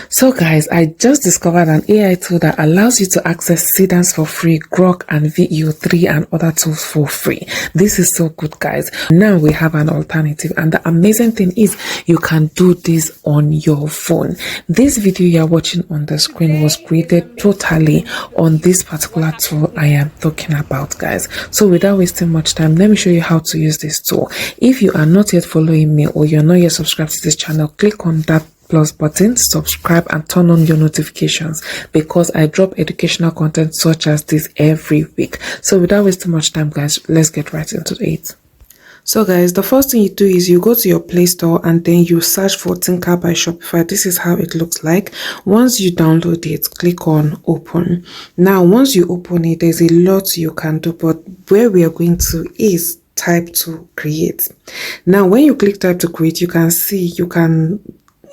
So guys, I just discovered an AI tool that allows you to access Seedance for free, Grok and VEO 3 and other tools for free. This is so good, guys. Now we have an alternative, and the amazing thing is you can do this on your phone. This video you are watching on the screen was created totally on this particular tool I am talking about, guys. So without wasting much time, let me show you how to use this tool. If you are not yet following me or you're not yet subscribed to this channel, click on that plus button, subscribe and turn on your notifications, because I drop educational content such as this every week. So without wasting much time, guys, let's get right into it. So guys, the first thing you do is you go to your Play Store and then you search for Tinker by Shopify. This is how it looks like. Once you download it, click on open. Now once you open it, there's a lot you can do, but where we are going to is type to create. Now when you click type to create, you can see you can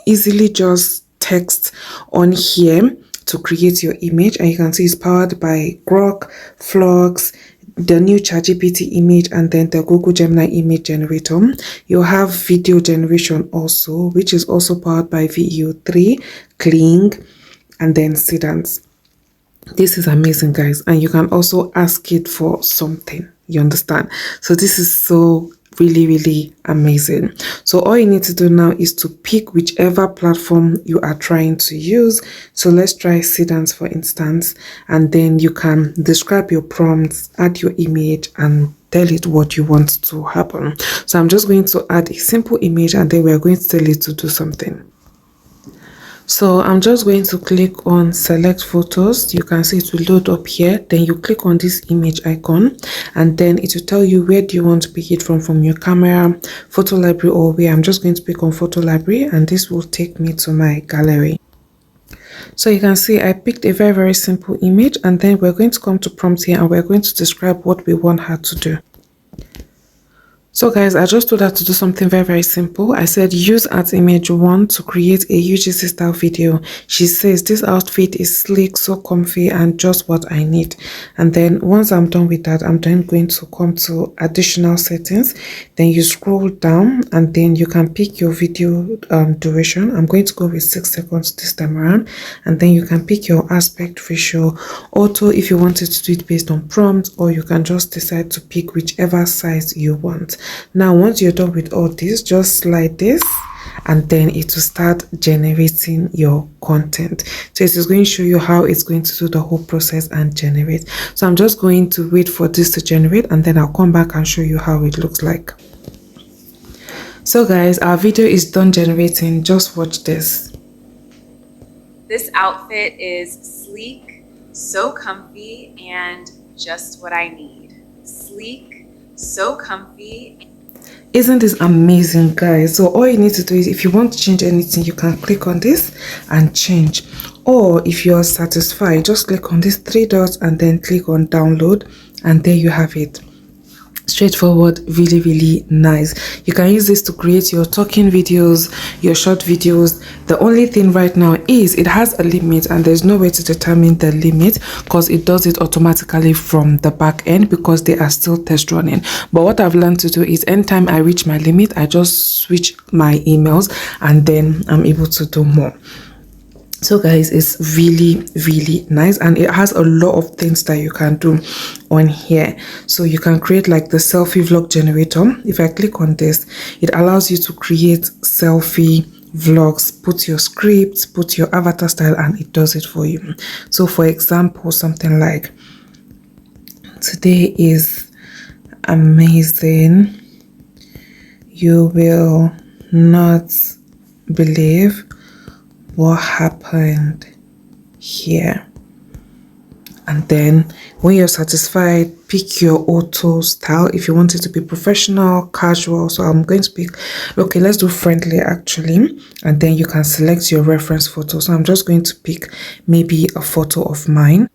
easily just text on here to create your image, and you can see it's powered by Grok, Flux, the new ChatGPT image, and then the Google Gemini image generator. You have video generation also, which is also powered by VEO 3, Kling, and then Seedance. This is amazing, guys, and you can also ask it for something, you understand? So this is so really amazing. So all you need to do now is to pick whichever platform you are trying to use. So let's try Seedance, for instance, and then you can describe your prompts, add your image, and tell it what you want to happen. So I'm just going to add a simple image, and then we're going to tell it to do something. So I'm just going to click on select photos. You can see it will load up here. Then you click on this image icon, and then it will tell you where do you want to pick it from your camera, photo library, or where. I'm just going to pick on photo library, and this will take me to my gallery. So you can see I picked a very simple image, and then we're going to come to prompt here, and we're going to describe what we want her to do. So guys, I just told her to do something very simple. I said use at image 1 to create a UGC style video. She says this outfit is sleek, so comfy, and just what I need. And then once I'm done with that, I'm then going to come to additional settings. Then you scroll down, and then you can pick your video duration. I'm going to go with 6 seconds this time around, and then you can pick your aspect ratio, auto if you wanted to do it based on prompt, or you can just decide to pick whichever size you want. Now once you're done with all this, just slide this, and then it will start generating your content. So it is going to show you how it's going to do the whole process and generate. So I'm just going to wait for this to generate, and then I'll come back and show you how it looks like. So guys, our video is done generating. Just watch this. This outfit is sleek, so comfy, and just what I need. Sleek, so comfy. Isn't this amazing, guys? So all you need to do is, if you want to change anything, you can click on this and change, or if you're satisfied, just click on these 3 dots and then click on download, and there you have it. Straightforward, really nice. You can use this to create your talking videos, your short videos. The only thing right now is it has a limit, and there's no way to determine the limit because it does it automatically from the back end, because they are still test running. But what I've learned to do is anytime I reach my limit, I just switch my emails, and then I'm able to do more. So guys, it's really nice, and it has a lot of things that you can do on here. So you can create like the selfie vlog generator. If I click on this, it allows you to create selfie vlogs, put your scripts, put your avatar style, and it does it for you. So for example, something like today is amazing, you will not believe what happened here. And then when you're satisfied, pick your auto style. If you want it to be professional, casual, so I'm going to pick, okay, let's do friendly actually, and then you can select your reference photo. So I'm just going to pick maybe a photo of mine.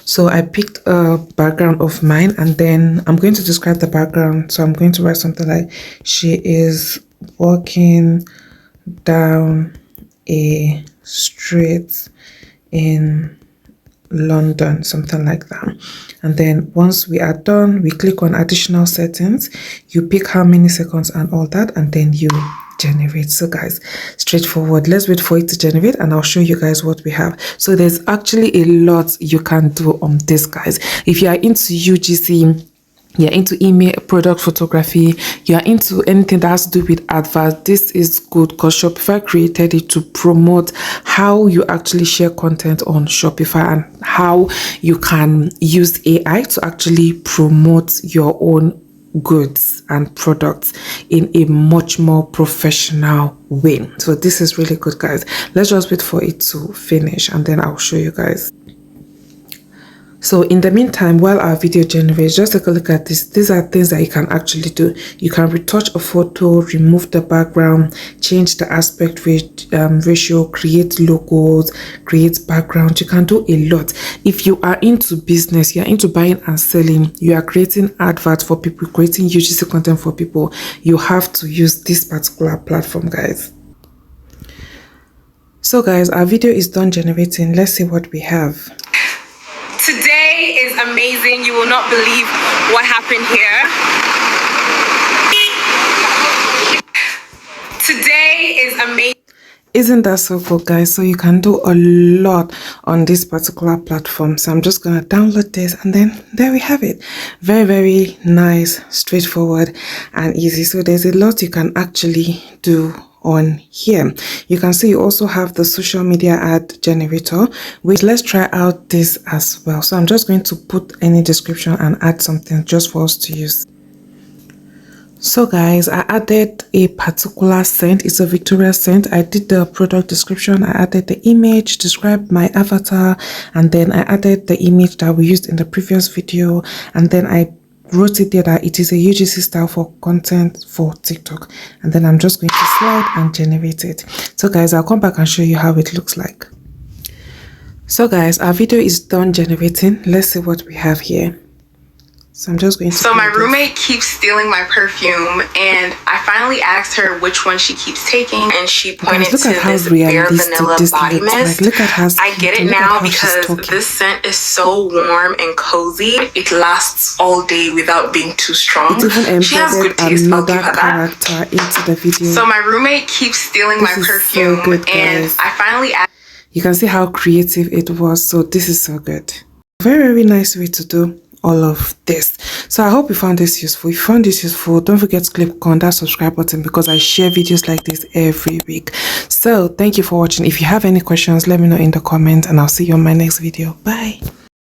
So I picked a background of mine, and then I'm going to describe the background. So I'm going to write something like, she is walking down a street in London, something like that. And then once we are done, we click on additional settings, you pick how many seconds and all that, and then you generate. So guys, straightforward. Let's wait for it to generate and I'll show you guys what we have. So there's actually a lot you can do on this, guys. If you are into UGC, you're into email, product photography, you're into anything that has to do with adverts, this is good because Shopify created it to promote how you actually share content on Shopify and how you can use AI to actually promote your own goods and products in a much more professional way. So this is really good, guys. Let's just wait for it to finish and then I'll show you guys. So in the meantime, while our video generates, just take a look at this. These are things that you can actually do. You can retouch a photo, remove the background, change the aspect ratio, create logos, create background. You can do a lot. If you are into business, you're into buying and selling, you are creating adverts for people, creating UGC content for people, you have to use this particular platform, guys. So guys, our video is done generating. Let's see what we have. Today is amazing. You will not believe what happened here. Today is amazing. Isn't that so cool, guys? So you can do a lot on this particular platform. So I'm just going to download this and then there we have it. Very, very nice, straightforward and easy. So there's a lot you can actually do on here. You can see you also have the social media ad generator, which let's try out this as well. So I'm just going to put any description and add something just for us to use. So guys, I added a particular scent. It's a Victoria scent. I did the product description, I added the image, described my avatar, and then I added the image that we used in the previous video, and then I wrote it there that it is a UGC style for content for TikTok, and then I'm just going to slide and generate it. So guys, I'll come back and show you how it looks like. So guys, our video is done generating. Let's see what we have here. So I'm just going to. So my roommate keeps stealing my perfume, and I finally asked her which one she keeps taking, and she pointed to this bare vanilla body mist. Like, look at how I get it now because this scent is so warm and cozy. It lasts all day without being too strong. She has good taste. I'll give her that. Into the video. So my roommate keeps stealing my perfume, so good, and I finally asked. You can see how creative it was. So this is so good. Very, very nice way to do all of this. So I hope you found this useful. If you found this useful, don't forget to click on that subscribe button because I share videos like this every week. So thank you for watching. If you have any questions, let me know in the comments and I'll see you on my next video. Bye.